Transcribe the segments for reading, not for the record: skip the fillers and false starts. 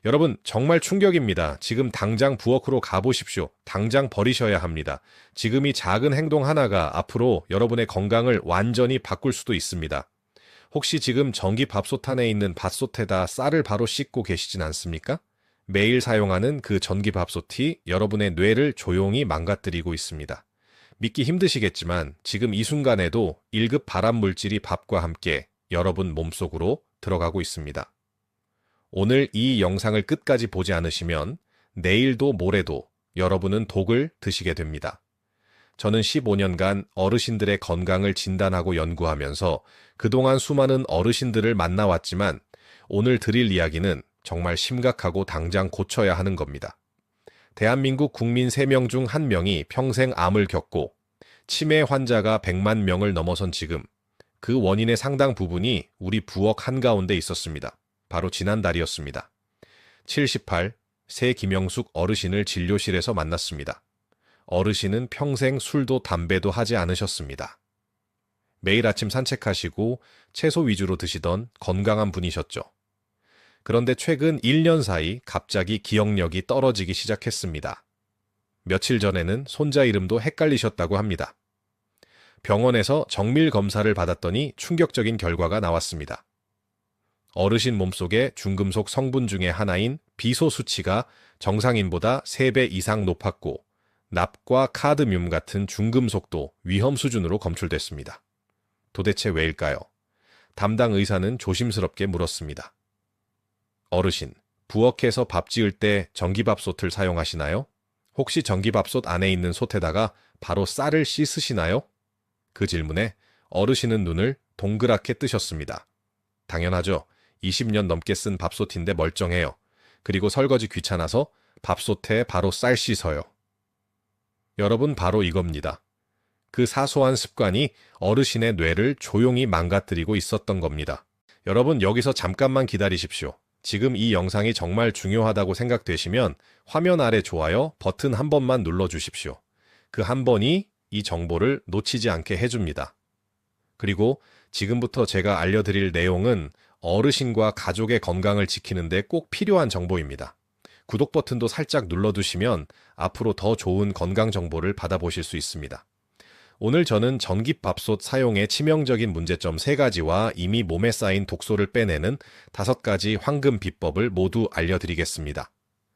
여러분, 정말 충격입니다. 지금 당장 부엌으로 가보십시오. 당장 버리셔야 합니다. 지금 이 작은 행동 하나가 앞으로 여러분의 건강을 완전히 바꿀 수도 있습니다. 혹시 지금 전기밥솥 안에 있는 밥솥에다 쌀을 바로 씻고 계시진 않습니까? 매일 사용하는 그 전기밥솥이 여러분의 뇌를 조용히 망가뜨리고 있습니다. 믿기 힘드시겠지만 지금 이 순간에도 1급 발암물질이 밥과 함께 여러분 몸속으로 들어가고 있습니다. 오늘 이 영상을 끝까지 보지 않으시면 내일도 모레도 여러분은 독을 드시게 됩니다. 저는 15년간 어르신들의 건강을 진단하고 연구하면서 그동안 수많은 어르신들을 만나왔지만 오늘 드릴 이야기는 정말 심각하고 당장 고쳐야 하는 겁니다. 대한민국 국민 3명 중 1명이 평생 암을 겪고 치매 환자가 100만 명을 넘어선 지금 그 원인의 상당 부분이 우리 부엌 한가운데 있었습니다. 바로 지난달이었습니다. 78, 새 김영숙 어르신을 진료실에서 만났습니다. 어르신은 평생 술도 담배도 하지 않으셨습니다. 매일 아침 산책하시고 채소 위주로 드시던 건강한 분이셨죠. 그런데 최근 1년 사이 갑자기 기억력이 떨어지기 시작했습니다. 며칠 전에는 손자 이름도 헷갈리셨다고 합니다. 병원에서 정밀 검사를 받았더니 충격적인 결과가 나왔습니다. 어르신 몸속의 중금속 성분 중의 하나인 비소 수치가 정상인보다 3배 이상 높았고 납과 카드뮴 같은 중금속도 위험 수준으로 검출됐습니다. 도대체 왜일까요? 담당 의사는 조심스럽게 물었습니다. 어르신, 부엌에서 밥 지을 때 전기밥솥을 사용하시나요? 혹시 전기밥솥 안에 있는 솥에다가 바로 쌀을 씻으시나요? 그 질문에 어르신은 눈을 동그랗게 뜨셨습니다. 당연하죠. 20년 넘게 쓴 밥솥인데 멀쩡해요. 그리고 설거지 귀찮아서 밥솥에 바로 쌀 씻어요. 여러분, 바로 이겁니다. 그 사소한 습관이 어르신의 뇌를 조용히 망가뜨리고 있었던 겁니다. 여러분, 여기서 잠깐만 기다리십시오. 지금 이 영상이 정말 중요하다고 생각되시면 화면 아래 좋아요 버튼 한 번만 눌러주십시오. 그 한 번이 이 정보를 놓치지 않게 해줍니다. 그리고 지금부터 제가 알려드릴 내용은 어르신과 가족의 건강을 지키는데 꼭 필요한 정보입니다. 구독 버튼도 살짝 눌러두시면 앞으로 더 좋은 건강 정보를 받아보실 수 있습니다. 오늘 저는 전기밥솥 사용의 치명적인 문제점 3가지와 이미 몸에 쌓인 독소를 빼내는 5가지 황금 비법을 모두 알려드리겠습니다.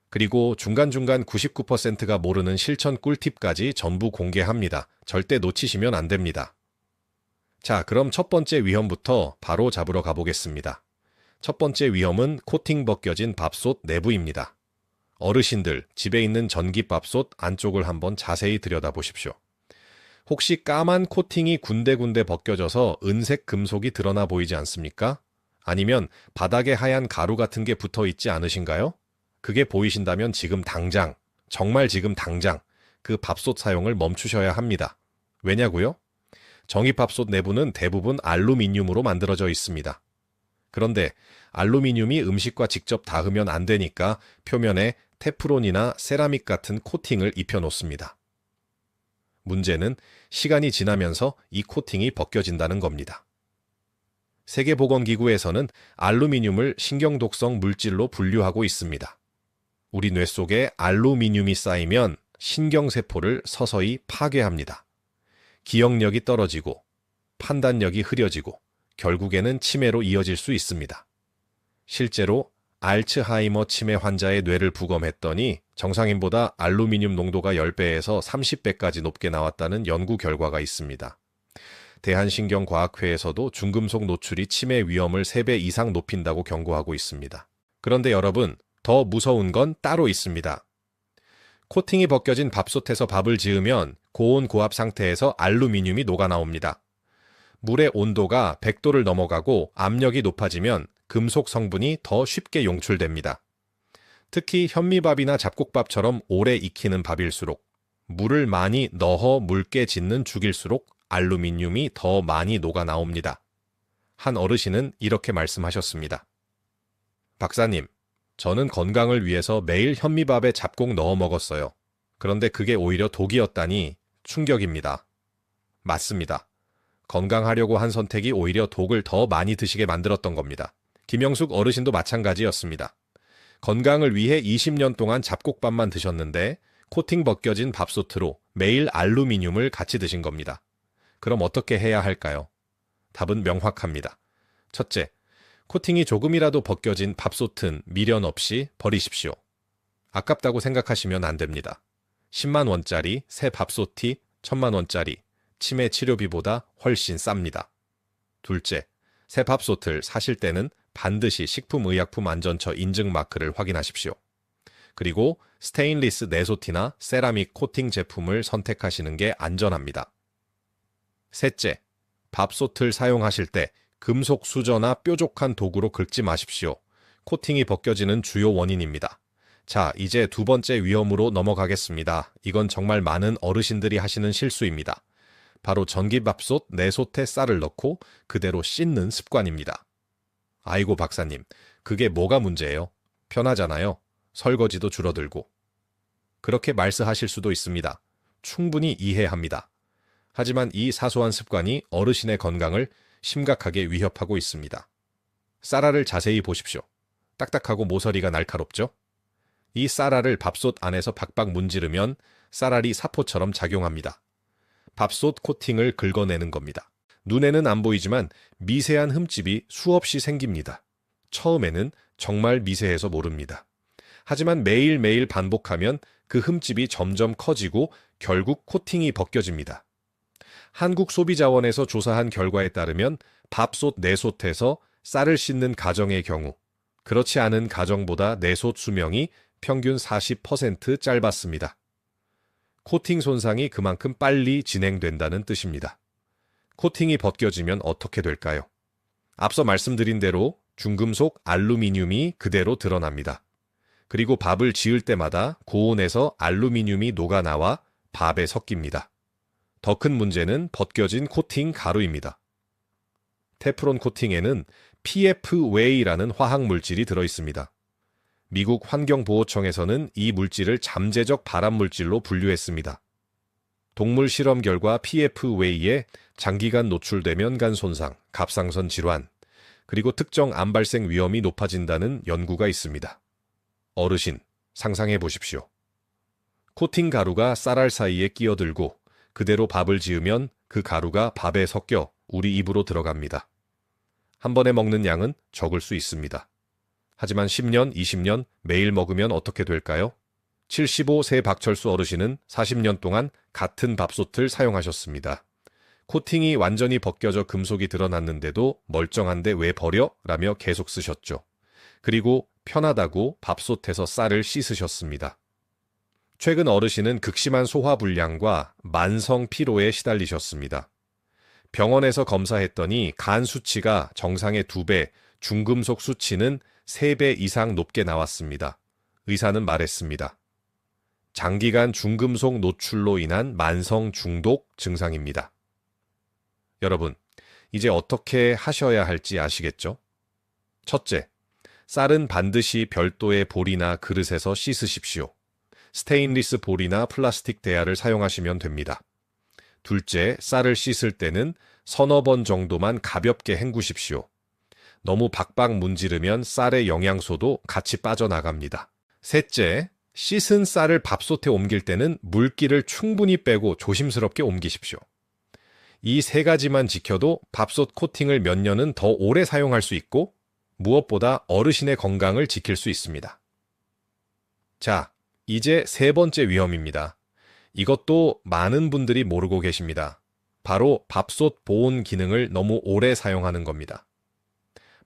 그리고 중간중간 99%가 모르는 실천 꿀팁까지 전부 공개합니다. 절대 놓치시면 안 됩니다. 자, 그럼 첫 번째 위험부터 바로 잡으러 가보겠습니다. 첫 번째 위험은 코팅 벗겨진 밥솥 내부입니다. 어르신들, 집에 있는 전기밥솥 안쪽을 한번 자세히 들여다보십시오. 혹시 까만 코팅이 군데군데 벗겨져서 은색 금속이 드러나 보이지 않습니까? 아니면 바닥에 하얀 가루 같은 게 붙어 있지 않으신가요? 그게 보이신다면 지금 당장, 정말 지금 당장 그 밥솥 사용을 멈추셔야 합니다. 왜냐고요? 전기밥솥 내부는 대부분 알루미늄으로 만들어져 있습니다. 그런데 알루미늄이 음식과 직접 닿으면 안 되니까 표면에 테프론이나 세라믹 같은 코팅을 입혀놓습니다. 문제는 시간이 지나면서 이 코팅이 벗겨진다는 겁니다. 세계보건기구에서는 알루미늄을 신경독성 물질로 분류하고 있습니다. 우리 뇌 속에 알루미늄이 쌓이면 신경세포를 서서히 파괴합니다. 기억력이 떨어지고 판단력이 흐려지고 결국에는 치매로 이어질 수 있습니다. 실제로 알츠하이머 치매 환자의 뇌를 부검했더니 정상인보다 알루미늄 농도가 10배에서 30배까지 높게 나왔다는 연구 결과가 있습니다. 대한신경과학회에서도 중금속 노출이 치매 위험을 3배 이상 높인다고 경고하고 있습니다. 그런데 여러분, 더 무서운 건 따로 있습니다. 코팅이 벗겨진 밥솥에서 밥을 지으면 고온 고압 상태에서 알루미늄이 녹아나옵니다. 물의 온도가 100도를 넘어가고 압력이 높아지면 금속 성분이 더 쉽게 용출됩니다. 특히 현미밥이나 잡곡밥처럼 오래 익히는 밥일수록 물을 많이 넣어 묽게 짓는 죽일수록 알루미늄이 더 많이 녹아나옵니다. 한 어르신은 이렇게 말씀하셨습니다. 박사님, 저는 건강을 위해서 매일 현미밥에 잡곡 넣어 먹었어요. 그런데 그게 오히려 독이었다니 충격입니다. 맞습니다. 건강하려고 한 선택이 오히려 독을 더 많이 드시게 만들었던 겁니다. 김영숙 어르신도 마찬가지였습니다. 건강을 위해 20년 동안 잡곡밥만 드셨는데 코팅 벗겨진 밥솥으로 매일 알루미늄을 같이 드신 겁니다. 그럼 어떻게 해야 할까요? 답은 명확합니다. 첫째, 코팅이 조금이라도 벗겨진 밥솥은 미련 없이 버리십시오. 아깝다고 생각하시면 안 됩니다. 10만 원짜리 새 밥솥이 1000만 원짜리 치매 치료비보다 훨씬 쌉니다. 둘째, 새 밥솥을 사실 때는 반드시 식품의약품안전처 인증 마크를 확인하십시오. 그리고 스테인리스 내솥이나 세라믹 코팅 제품을 선택하시는 게 안전합니다. 셋째, 밥솥을 사용하실 때 금속 수저나 뾰족한 도구로 긁지 마십시오. 코팅이 벗겨지는 주요 원인입니다. 자, 이제 두 번째 위험으로 넘어가겠습니다. 이건 정말 많은 어르신들이 하시는 실수입니다. 바로 전기밥솥 내솥에 쌀을 넣고 그대로 씻는 습관입니다. 아이고 박사님, 그게 뭐가 문제예요? 편하잖아요. 설거지도 줄어들고. 그렇게 말씀하실 수도 있습니다. 충분히 이해합니다. 하지만 이 사소한 습관이 어르신의 건강을 심각하게 위협하고 있습니다. 쌀알을 자세히 보십시오. 딱딱하고 모서리가 날카롭죠? 이 쌀알을 밥솥 안에서 박박 문지르면 쌀알이 사포처럼 작용합니다. 밥솥 코팅을 긁어내는 겁니다. 눈에는 안 보이지만 미세한 흠집이 수없이 생깁니다. 처음에는 정말 미세해서 모릅니다. 하지만 매일매일 반복하면 그 흠집이 점점 커지고 결국 코팅이 벗겨집니다. 한국소비자원에서 조사한 결과에 따르면 밥솥 내솥에서 쌀을 씻는 가정의 경우 그렇지 않은 가정보다 내솥 수명이 평균 40% 짧았습니다. 코팅 손상이 그만큼 빨리 진행된다는 뜻입니다. 코팅이 벗겨지면 어떻게 될까요? 앞서 말씀드린 대로 중금속 알루미늄이 그대로 드러납니다. 그리고 밥을 지을 때마다 고온에서 알루미늄이 녹아나와 밥에 섞입니다. 더 큰 문제는 벗겨진 코팅 가루입니다. 테프론 코팅에는 PFWA라는 화학 물질이 들어있습니다. 미국 환경보호청에서는 이 물질을 잠재적 발암물질로 분류했습니다. 동물 실험 결과 PFWA에 장기간 노출되면 간 손상, 갑상선 질환, 그리고 특정 암 발생 위험이 높아진다는 연구가 있습니다. 어르신, 상상해 보십시오. 코팅 가루가 쌀알 사이에 끼어들고 그대로 밥을 지으면 그 가루가 밥에 섞여 우리 입으로 들어갑니다. 한 번에 먹는 양은 적을 수 있습니다. 하지만 10년, 20년 매일 먹으면 어떻게 될까요? 75세 박철수 어르신은 40년 동안 같은 밥솥을 사용하셨습니다. 코팅이 완전히 벗겨져 금속이 드러났는데도 멀쩡한데 왜 버려? 라며 계속 쓰셨죠. 그리고 편하다고 밥솥에서 쌀을 씻으셨습니다. 최근 어르신은 극심한 소화불량과 만성 피로에 시달리셨습니다. 병원에서 검사했더니 간 수치가 정상의 2배, 중금속 수치는 3배 이상 높게 나왔습니다. 의사는 말했습니다. 장기간 중금속 노출로 인한 만성 중독 증상입니다. 여러분, 이제 어떻게 하셔야 할지 아시겠죠? 첫째, 쌀은 반드시 별도의 볼이나 그릇에서 씻으십시오. 스테인리스 볼이나 플라스틱 대야를 사용하시면 됩니다. 둘째, 쌀을 씻을 때는 서너 번 정도만 가볍게 헹구십시오. 너무 박박 문지르면 쌀의 영양소도 같이 빠져나갑니다. 셋째, 씻은 쌀을 밥솥에 옮길 때는 물기를 충분히 빼고 조심스럽게 옮기십시오. 이 3가지만 지켜도 밥솥 코팅을 몇 년은 더 오래 사용할 수 있고 무엇보다 어르신의 건강을 지킬 수 있습니다. 자, 이제 3번째 위험입니다. 이것도 많은 분들이 모르고 계십니다. 바로 밥솥 보온 기능을 너무 오래 사용하는 겁니다.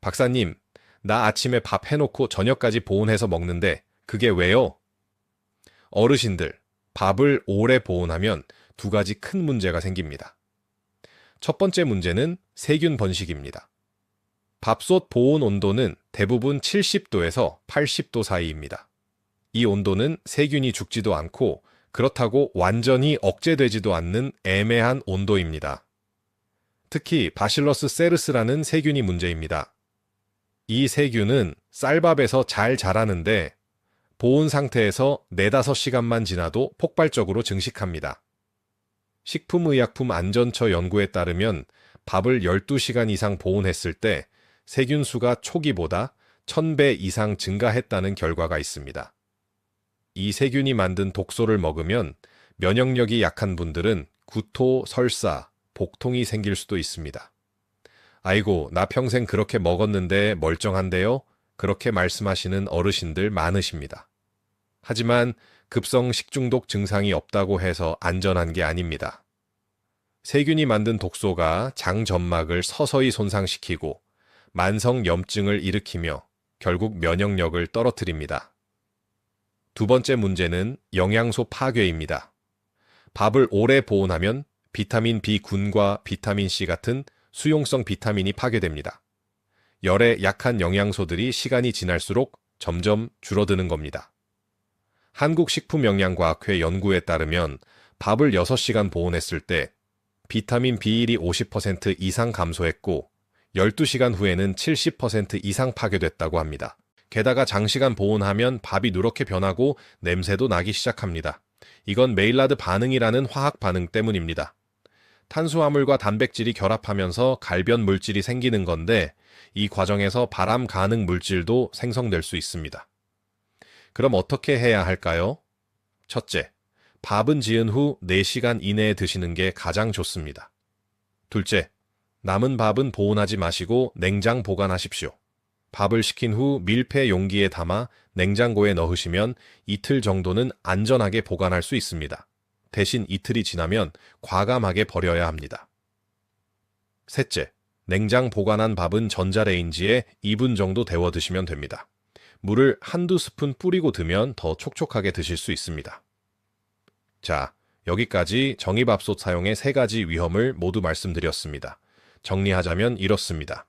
박사님, 나 아침에 밥 해놓고 저녁까지 보온해서 먹는데 그게 왜요? 어르신들, 밥을 오래 보온하면 2가지 큰 문제가 생깁니다. 첫 번째 문제는 세균 번식입니다. 밥솥 보온 온도는 대부분 70도에서 80도 사이입니다. 이 온도는 세균이 죽지도 않고 그렇다고 완전히 억제되지도 않는 애매한 온도입니다. 특히 바실러스 세르스라는 세균이 문제입니다. 이 세균은 쌀밥에서 잘 자라는데 보온 상태에서 4-5시간만 지나도 폭발적으로 증식합니다. 식품의약품안전처 연구에 따르면 밥을 12시간 이상 보온했을 때 세균 수가 초기보다 1000배 이상 증가했다는 결과가 있습니다. 이 세균이 만든 독소를 먹으면 면역력이 약한 분들은 구토, 설사, 복통이 생길 수도 있습니다. 아이고, 나 평생 그렇게 먹었는데 멀쩡한데요? 그렇게 말씀하시는 어르신들 많으십니다. 하지만 급성 식중독 증상이 없다고 해서 안전한 게 아닙니다. 세균이 만든 독소가 장 점막을 서서히 손상시키고 만성 염증을 일으키며 결국 면역력을 떨어뜨립니다. 두 번째 문제는 영양소 파괴입니다. 밥을 오래 보온하면 비타민 B군과 비타민 C 같은 수용성 비타민이 파괴됩니다. 열에 약한 영양소들이 시간이 지날수록 점점 줄어드는 겁니다. 한국식품영양과학회 연구에 따르면 밥을 6시간 보온했을 때 비타민 B1이 50% 이상 감소했고 12시간 후에는 70% 이상 파괴됐다고 합니다. 게다가 장시간 보온하면 밥이 누렇게 변하고 냄새도 나기 시작합니다. 이건 메일라드 반응이라는 화학 반응 때문입니다. 탄수화물과 단백질이 결합하면서 갈변 물질이 생기는 건데 이 과정에서 발암 가능 물질도 생성될 수 있습니다. 그럼 어떻게 해야 할까요? 첫째, 밥은 지은 후 4시간 이내에 드시는 게 가장 좋습니다. 둘째, 남은 밥은 보온하지 마시고 냉장 보관하십시오. 밥을 식힌 후 밀폐 용기에 담아 냉장고에 넣으시면 이틀 정도는 안전하게 보관할 수 있습니다. 대신 이틀이 지나면 과감하게 버려야 합니다. 셋째, 냉장 보관한 밥은 전자레인지에 2분 정도 데워 드시면 됩니다. 물을 한두 스푼 뿌리고 두면 더 촉촉하게 드실 수 있습니다. 자, 여기까지 정이밥솥 사용의 3가지 위험을 모두 말씀드렸습니다. 정리하자면 이렇습니다.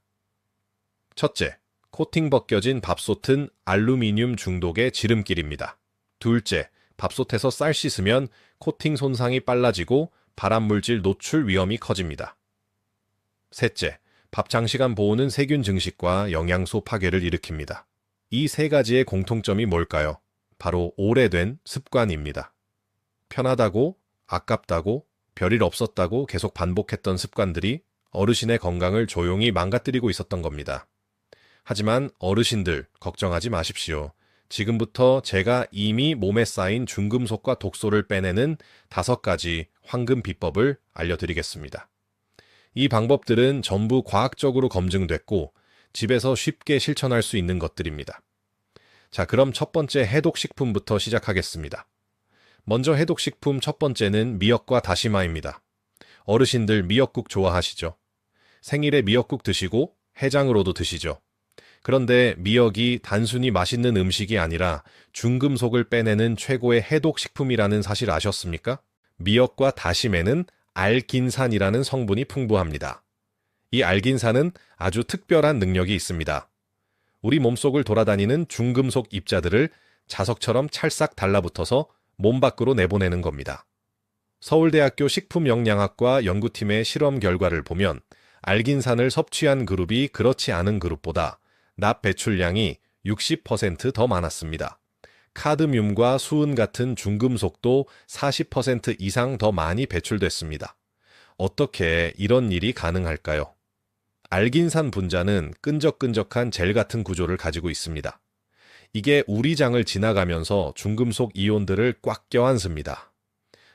첫째, 코팅 벗겨진 밥솥은 알루미늄 중독의 지름길입니다. 둘째, 밥솥에서 쌀 씻으면 코팅 손상이 빨라지고 발암물질 노출 위험이 커집니다. 셋째, 밥 장시간 보온은 세균 증식과 영양소 파괴를 일으킵니다. 이 3가지의 공통점이 뭘까요? 바로 오래된 습관입니다. 편하다고, 아깝다고, 별일 없었다고 계속 반복했던 습관들이 어르신의 건강을 조용히 망가뜨리고 있었던 겁니다. 하지만 어르신들 걱정하지 마십시오. 지금부터 제가 이미 몸에 쌓인 중금속과 독소를 빼내는 5가지 황금 비법을 알려드리겠습니다. 이 방법들은 전부 과학적으로 검증됐고 집에서 쉽게 실천할 수 있는 것들입니다. 자, 그럼 첫 번째 해독식품부터 시작하겠습니다. 먼저 해독식품 첫 번째는 미역과 다시마입니다. 어르신들 미역국 좋아하시죠? 생일에 미역국 드시고 해장으로도 드시죠? 그런데 미역이 단순히 맛있는 음식이 아니라 중금속을 빼내는 최고의 해독식품이라는 사실 아셨습니까? 미역과 다시마는 알긴산이라는 성분이 풍부합니다. 이 알긴산은 아주 특별한 능력이 있습니다. 우리 몸속을 돌아다니는 중금속 입자들을 자석처럼 찰싹 달라붙어서 몸 밖으로 내보내는 겁니다. 서울대학교 식품영양학과 연구팀의 실험 결과를 보면 알긴산을 섭취한 그룹이 그렇지 않은 그룹보다 납 배출량이 60% 더 많았습니다. 카드뮴과 수은 같은 중금속도 40% 이상 더 많이 배출됐습니다. 어떻게 이런 일이 가능할까요? 알긴산 분자는 끈적끈적한 젤 같은 구조를 가지고 있습니다. 이게 우리 장을 지나가면서 중금속 이온들을 꽉 껴안습니다.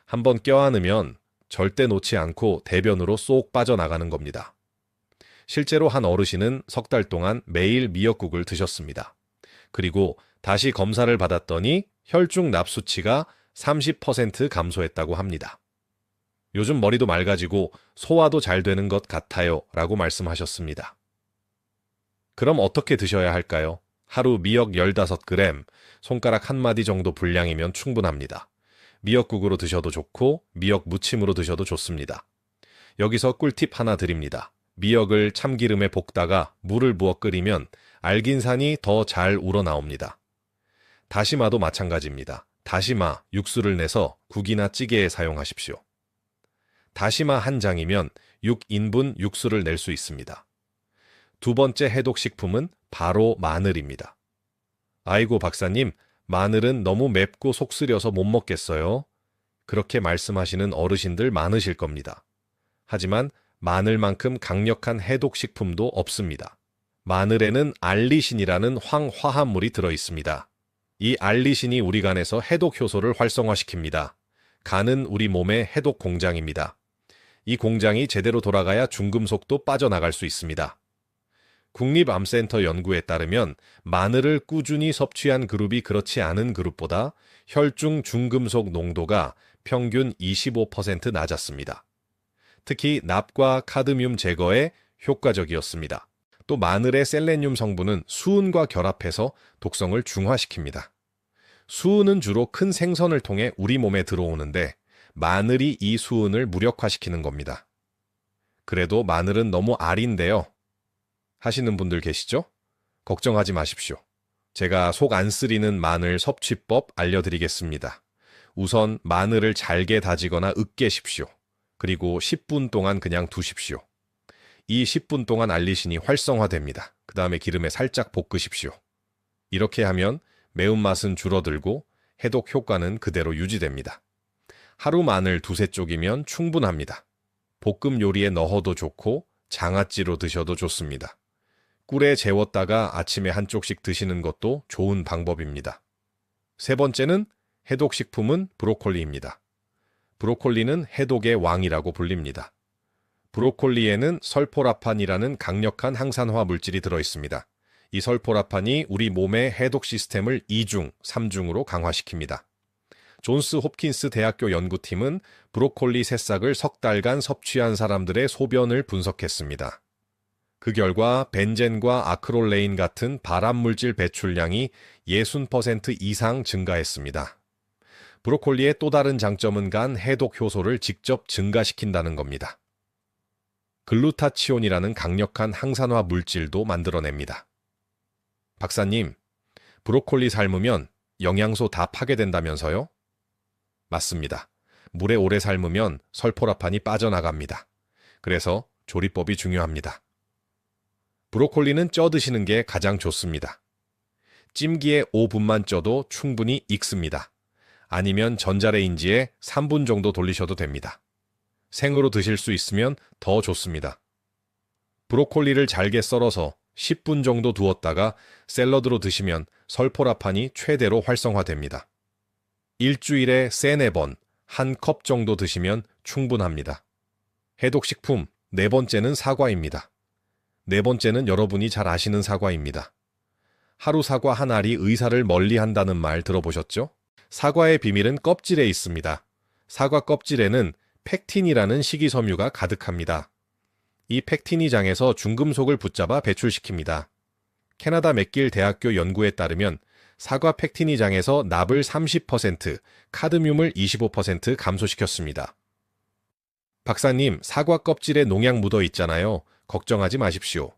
한번 껴안으면 절대 놓지 않고 대변으로 쏙 빠져나가는 겁니다. 실제로 한 어르신은 3달 동안 매일 미역국을 드셨습니다. 그리고 다시 검사를 받았더니 혈중 납 수치가 30% 감소했다고 합니다. 요즘 머리도 맑아지고 소화도 잘 되는 것 같아요 라고 말씀하셨습니다. 그럼 어떻게 드셔야 할까요? 하루 미역 15g, 손가락 1마디 정도 분량이면 충분합니다. 미역국으로 드셔도 좋고 미역 무침으로 드셔도 좋습니다. 여기서 꿀팁 하나 드립니다. 미역을 참기름에 볶다가 물을 부어 끓이면 알긴산이 더 잘 우러나옵니다. 다시마도 마찬가지입니다. 다시마, 육수를 내서 국이나 찌개에 사용하십시오. 다시마 한 장이면 6인분 육수를 낼 수 있습니다. 두 번째 해독식품은 바로 마늘입니다. 아이고 박사님, 마늘은 너무 맵고 속 쓰려서 못 먹겠어요. 그렇게 말씀하시는 어르신들 많으실 겁니다. 하지만 마늘만큼 강력한 해독식품도 없습니다. 마늘에는 알리신이라는 황화합물이 들어있습니다. 이 알리신이 우리 간에서 해독 효소를 활성화시킵니다. 간은 우리 몸의 해독 공장입니다. 이 공장이 제대로 돌아가야 중금속도 빠져나갈 수 있습니다. 국립암센터 연구에 따르면 마늘을 꾸준히 섭취한 그룹이 그렇지 않은 그룹보다 혈중 중금속 농도가 평균 25% 낮았습니다. 특히 납과 카드뮴 제거에 효과적이었습니다. 또 마늘의 셀레늄 성분은 수은과 결합해서 독성을 중화시킵니다. 수은은 주로 큰 생선을 통해 우리 몸에 들어오는데 마늘이 이 수은을 무력화시키는 겁니다. 그래도 마늘은 너무 알인데요. 하시는 분들 계시죠? 걱정하지 마십시오. 제가 속 안 쓰리는 마늘 섭취법 알려드리겠습니다. 우선 마늘을 잘게 다지거나 으깨십시오. 그리고 10분 동안 그냥 두십시오. 이 10분 동안 알리신이 활성화됩니다. 그 다음에 기름에 살짝 볶으십시오. 이렇게 하면 매운맛은 줄어들고 해독 효과는 그대로 유지됩니다. 하루 마늘 두세 쪽이면 충분합니다. 볶음 요리에 넣어도 좋고 장아찌로 드셔도 좋습니다. 꿀에 재웠다가 아침에 한 쪽씩 드시는 것도 좋은 방법입니다. 세 번째는 해독식품은 브로콜리입니다. 브로콜리는 해독의 왕이라고 불립니다. 브로콜리에는 설포라판이라는 강력한 항산화 물질이 들어있습니다. 이 설포라판이 우리 몸의 해독 시스템을 2중, 3중으로 강화시킵니다. 존스 홉킨스 대학교 연구팀은 브로콜리 새싹을 석 달간 섭취한 사람들의 소변을 분석했습니다. 그 결과 벤젠과 아크롤레인 같은 발암물질 배출량이 60% 이상 증가했습니다. 브로콜리의 또 다른 장점은 간 해독 효소를 직접 증가시킨다는 겁니다. 글루타치온이라는 강력한 항산화 물질도 만들어냅니다. 박사님, 브로콜리 삶으면 영양소 다 파괴된다면서요? 맞습니다. 물에 오래 삶으면 설포라판이 빠져나갑니다. 그래서 조리법이 중요합니다. 브로콜리는 쪄 드시는 게 가장 좋습니다. 찜기에 5분만 쪄도 충분히 익습니다. 아니면 전자레인지에 3분 정도 돌리셔도 됩니다. 생으로 드실 수 있으면 더 좋습니다. 브로콜리를 잘게 썰어서 10분 정도 두었다가 샐러드로 드시면 설포라판이 최대로 활성화됩니다. 일주일에 3-4번, 한 컵 정도 드시면 충분합니다. 해독식품 네 번째는 사과입니다. 네 번째는 여러분이 잘 아시는 사과입니다. 하루 사과 한 알이 의사를 멀리한다는 말 들어보셨죠? 사과의 비밀은 껍질에 있습니다. 사과 껍질에는 펙틴이라는 식이섬유가 가득합니다. 이 펙틴이 장에서 중금속을 붙잡아 배출시킵니다. 캐나다 맥길 대학교 연구에 따르면 사과 펙틴이 장에서 납을 30%, 카드뮴을 25% 감소시켰습니다. 박사님, 사과 껍질에 농약 묻어 있잖아요. 걱정하지 마십시오.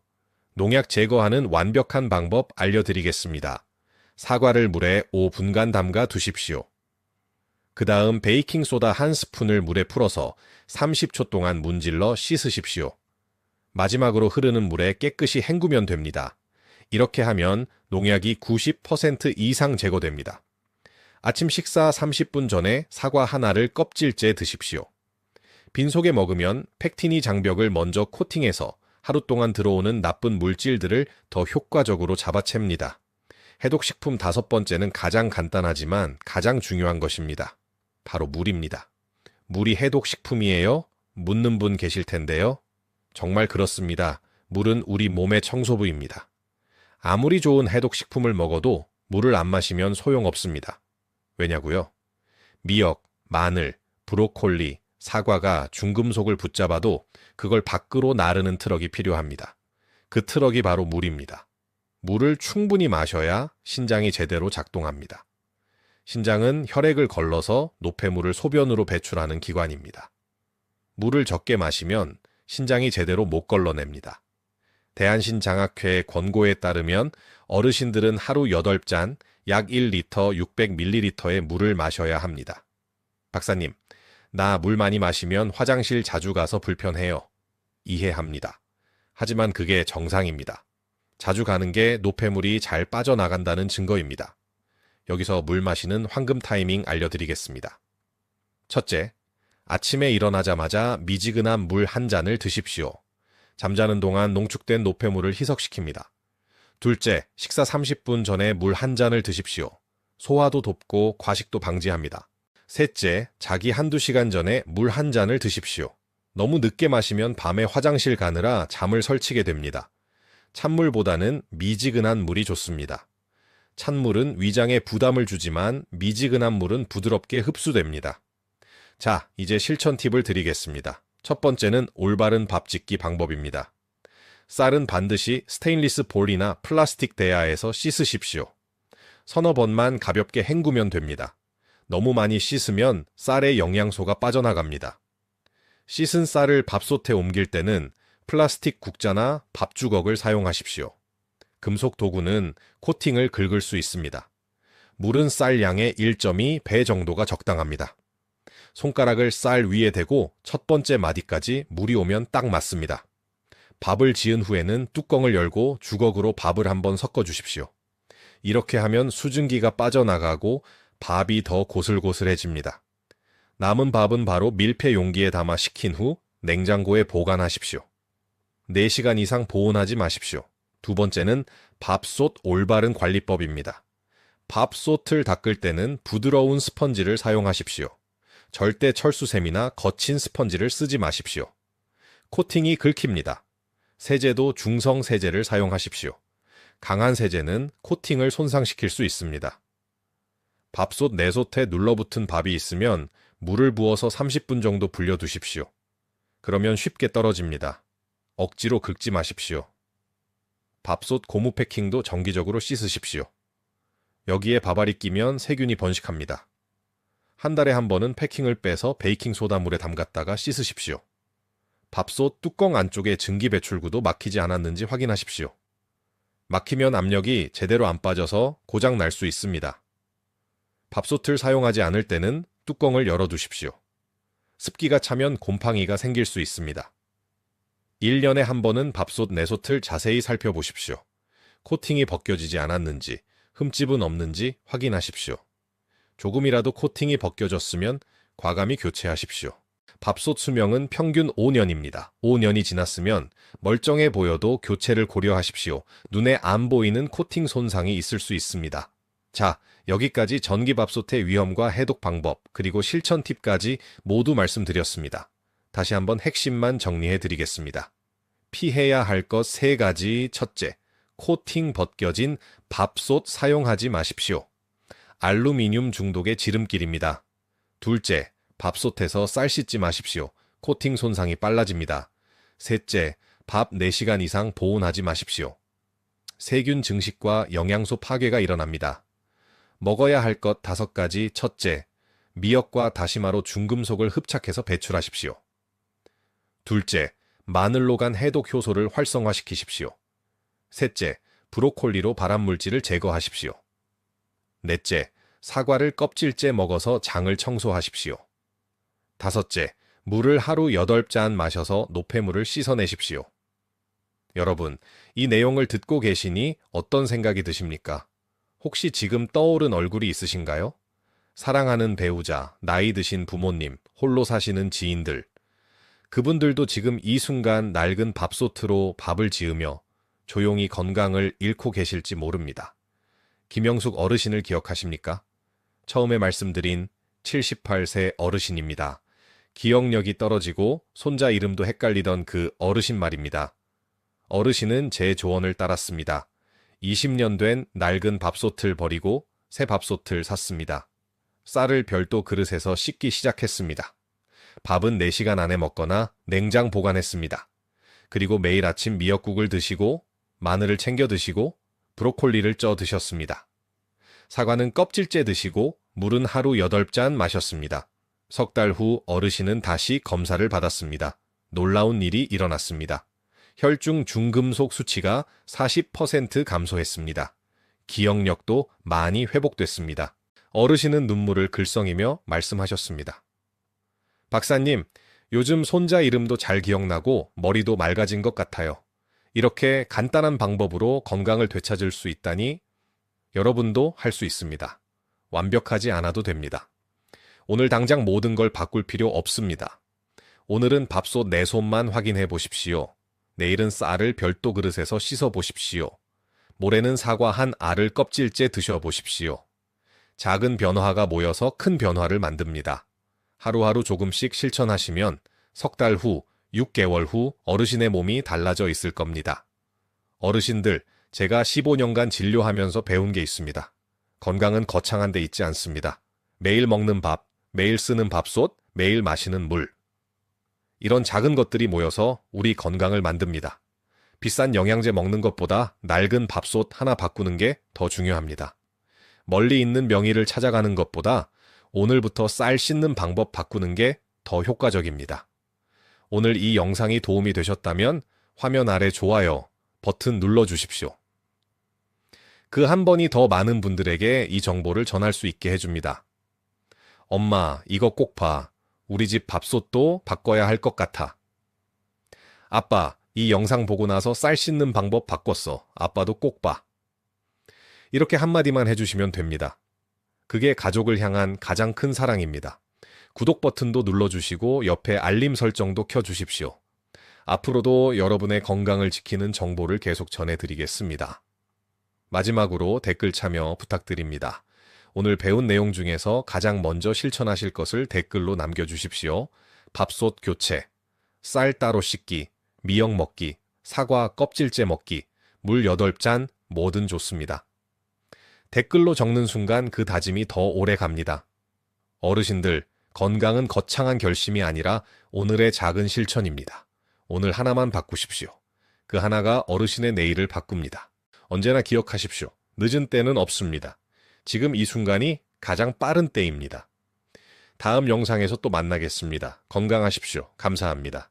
농약 제거하는 완벽한 방법 알려드리겠습니다. 사과를 물에 5분간 담가 두십시오. 그 다음 베이킹소다 1스푼을 물에 풀어서 30초 동안 문질러 씻으십시오. 마지막으로 흐르는 물에 깨끗이 헹구면 됩니다. 이렇게 하면 농약이 90% 이상 제거됩니다. 아침 식사 30분 전에 사과 하나를 껍질째 드십시오. 빈속에 먹으면 펙틴이 장벽을 먼저 코팅해서 하루 동안 들어오는 나쁜 물질들을 더 효과적으로 잡아챕니다. 해독식품 5번째는 가장 간단하지만 가장 중요한 것입니다. 바로 물입니다. 물이 해독식품이에요? 묻는 분 계실 텐데요. 정말 그렇습니다. 물은 우리 몸의 청소부입니다. 아무리 좋은 해독식품을 먹어도 물을 안 마시면 소용없습니다. 왜냐고요? 미역, 마늘, 브로콜리, 사과가 중금속을 붙잡아도 그걸 밖으로 나르는 트럭이 필요합니다. 그 트럭이 바로 물입니다. 물을 충분히 마셔야 신장이 제대로 작동합니다. 신장은 혈액을 걸러서 노폐물을 소변으로 배출하는 기관입니다. 물을 적게 마시면 신장이 제대로 못 걸러냅니다. 대한신장학회의 권고에 따르면 어르신들은 하루 8잔, 약 1리터 600ml의 물을 마셔야 합니다. 박사님, 나 물 많이 마시면 화장실 자주 가서 불편해요. 이해합니다. 하지만 그게 정상입니다. 자주 가는 게 노폐물이 잘 빠져나간다는 증거입니다. 여기서 물 마시는 황금 타이밍 알려드리겠습니다. 첫째, 아침에 일어나자마자 미지근한 물 한 잔을 드십시오. 잠자는 동안 농축된 노폐물을 희석시킵니다. 둘째, 식사 30분 전에 물 한 잔을 드십시오. 소화도 돕고 과식도 방지합니다. 셋째, 자기 한두 시간 전에 물 한 잔을 드십시오. 너무 늦게 마시면 밤에 화장실 가느라 잠을 설치게 됩니다. 찬물보다는 미지근한 물이 좋습니다. 찬물은 위장에 부담을 주지만 미지근한 물은 부드럽게 흡수됩니다. 자, 이제 실천 팁을 드리겠습니다. 첫 번째는 올바른 밥 짓기 방법입니다. 쌀은 반드시 스테인리스 볼이나 플라스틱 대야에서 씻으십시오. 서너 번만 가볍게 헹구면 됩니다. 너무 많이 씻으면 쌀의 영양소가 빠져나갑니다. 씻은 쌀을 밥솥에 옮길 때는 플라스틱 국자나 밥주걱을 사용하십시오. 금속 도구는 코팅을 긁을 수 있습니다. 물은 쌀 양의 1.2배 정도가 적당합니다. 손가락을 쌀 위에 대고 첫 번째 마디까지 물이 오면 딱 맞습니다. 밥을 지은 후에는 뚜껑을 열고 주걱으로 밥을 한번 섞어 주십시오. 이렇게 하면 수증기가 빠져나가고 밥이 더 고슬고슬해집니다. 남은 밥은 바로 밀폐 용기에 담아 식힌 후 냉장고에 보관하십시오. 4시간 이상 보온하지 마십시오. 두 번째는 밥솥 올바른 관리법입니다. 밥솥을 닦을 때는 부드러운 스펀지를 사용하십시오. 절대 철수샘이나 거친 스펀지를 쓰지 마십시오. 코팅이 긁힙니다. 세제도 중성 세제를 사용하십시오. 강한 세제는 코팅을 손상시킬 수 있습니다. 밥솥 내솥에 눌러붙은 밥이 있으면 물을 부어서 30분 정도 불려두십시오. 그러면 쉽게 떨어집니다. 억지로 긁지 마십시오. 밥솥 고무 패킹도 정기적으로 씻으십시오. 여기에 밥알이 끼면 세균이 번식합니다. 한 달에 한 번은 패킹을 빼서 베이킹소다물에 담갔다가 씻으십시오. 밥솥 뚜껑 안쪽에 증기 배출구도 막히지 않았는지 확인하십시오. 막히면 압력이 제대로 안 빠져서 고장 날 수 있습니다. 밥솥을 사용하지 않을 때는 뚜껑을 열어두십시오. 습기가 차면 곰팡이가 생길 수 있습니다. 1년에 한 번은 밥솥 내솥을 자세히 살펴보십시오. 코팅이 벗겨지지 않았는지, 흠집은 없는지 확인하십시오. 조금이라도 코팅이 벗겨졌으면 과감히 교체하십시오. 밥솥 수명은 평균 5년입니다. 5년이 지났으면 멀쩡해 보여도 교체를 고려하십시오. 눈에 안 보이는 코팅 손상이 있을 수 있습니다. 자, 여기까지 전기밥솥의 위험과 해독 방법, 그리고 실천 팁까지 모두 말씀드렸습니다. 다시 한번 핵심만 정리해 드리겠습니다. 피해야 할 것 3가지. 첫째, 코팅 벗겨진 밥솥 사용하지 마십시오. 알루미늄 중독의 지름길입니다. 둘째, 밥솥에서 쌀 씻지 마십시오. 코팅 손상이 빨라집니다. 셋째, 밥 4시간 이상 보온하지 마십시오. 세균 증식과 영양소 파괴가 일어납니다. 먹어야 할 것 5가지. 첫째, 미역과 다시마로 중금속을 흡착해서 배출하십시오. 둘째, 마늘로 간 해독 효소를 활성화시키십시오. 셋째, 브로콜리로 발암물질을 제거하십시오. 넷째, 사과를 껍질째 먹어서 장을 청소하십시오. 다섯째, 물을 하루 8잔 마셔서 노폐물을 씻어내십시오. 여러분, 이 내용을 듣고 계시니 어떤 생각이 드십니까? 혹시 지금 떠오른 얼굴이 있으신가요? 사랑하는 배우자, 나이 드신 부모님, 홀로 사시는 지인들. 그분들도 지금 이 순간 낡은 밥솥으로 밥을 지으며 조용히 건강을 잃고 계실지 모릅니다. 김영숙 어르신을 기억하십니까? 처음에 말씀드린 78세 어르신입니다. 기억력이 떨어지고 손자 이름도 헷갈리던 그 어르신 말입니다. 어르신은 제 조언을 따랐습니다. 20년 된 낡은 밥솥을 버리고 새 밥솥을 샀습니다. 쌀을 별도 그릇에서 씻기 시작했습니다. 밥은 4시간 안에 먹거나 냉장 보관했습니다. 그리고 매일 아침 미역국을 드시고 마늘을 챙겨 드시고 브로콜리를 쪄 드셨습니다. 사과는 껍질째 드시고 물은 하루 8잔 마셨습니다. 석 달 후 어르신은 다시 검사를 받았습니다. 놀라운 일이 일어났습니다. 혈중 중금속 수치가 40% 감소했습니다. 기억력도 많이 회복됐습니다. 어르신은 눈물을 글썽이며 말씀하셨습니다. 박사님, 요즘 손자 이름도 잘 기억나고 머리도 맑아진 것 같아요. 이렇게 간단한 방법으로 건강을 되찾을 수 있다니 여러분도 할 수 있습니다. 완벽하지 않아도 됩니다. 오늘 당장 모든 걸 바꿀 필요 없습니다. 오늘은 밥솥 내손만 확인해 보십시오. 내일은 쌀을 별도 그릇에서 씻어 보십시오. 모레는 사과 한 알을 껍질째 드셔보십시오. 작은 변화가 모여서 큰 변화를 만듭니다. 하루하루 조금씩 실천하시면 석 달 후, 6개월 후 어르신의 몸이 달라져 있을 겁니다. 어르신들, 제가 15년간 진료하면서 배운 게 있습니다. 건강은 거창한 데 있지 않습니다. 매일 먹는 밥, 매일 쓰는 밥솥, 매일 마시는 물. 이런 작은 것들이 모여서 우리 건강을 만듭니다. 비싼 영양제 먹는 것보다 낡은 밥솥 하나 바꾸는 게 더 중요합니다. 멀리 있는 명의를 찾아가는 것보다 오늘부터 쌀 씻는 방법 바꾸는 게 더 효과적입니다. 오늘 이 영상이 도움이 되셨다면 화면 아래 좋아요 버튼 눌러주십시오. 그 한 번이 더 많은 분들에게 이 정보를 전할 수 있게 해줍니다. 엄마, 이거 꼭 봐. 우리 집 밥솥도 바꿔야 할 것 같아. 아빠, 이 영상 보고 나서 쌀 씻는 방법 바꿨어. 아빠도 꼭 봐. 이렇게 한마디만 해주시면 됩니다. 그게 가족을 향한 가장 큰 사랑입니다. 구독 버튼도 눌러주시고 옆에 알림 설정도 켜주십시오. 앞으로도 여러분의 건강을 지키는 정보를 계속 전해드리겠습니다. 마지막으로 댓글 참여 부탁드립니다. 오늘 배운 내용 중에서 가장 먼저 실천하실 것을 댓글로 남겨주십시오. 밥솥 교체, 쌀 따로 씻기, 미역 먹기, 사과 껍질째 먹기, 물 8잔 뭐든 좋습니다. 댓글로 적는 순간 그 다짐이 더 오래 갑니다. 어르신들, 건강은 거창한 결심이 아니라 오늘의 작은 실천입니다. 오늘 하나만 바꾸십시오. 그 하나가 어르신의 내일을 바꿉니다. 언제나 기억하십시오. 늦은 때는 없습니다. 지금 이 순간이 가장 빠른 때입니다. 다음 영상에서 또 만나겠습니다. 건강하십시오. 감사합니다.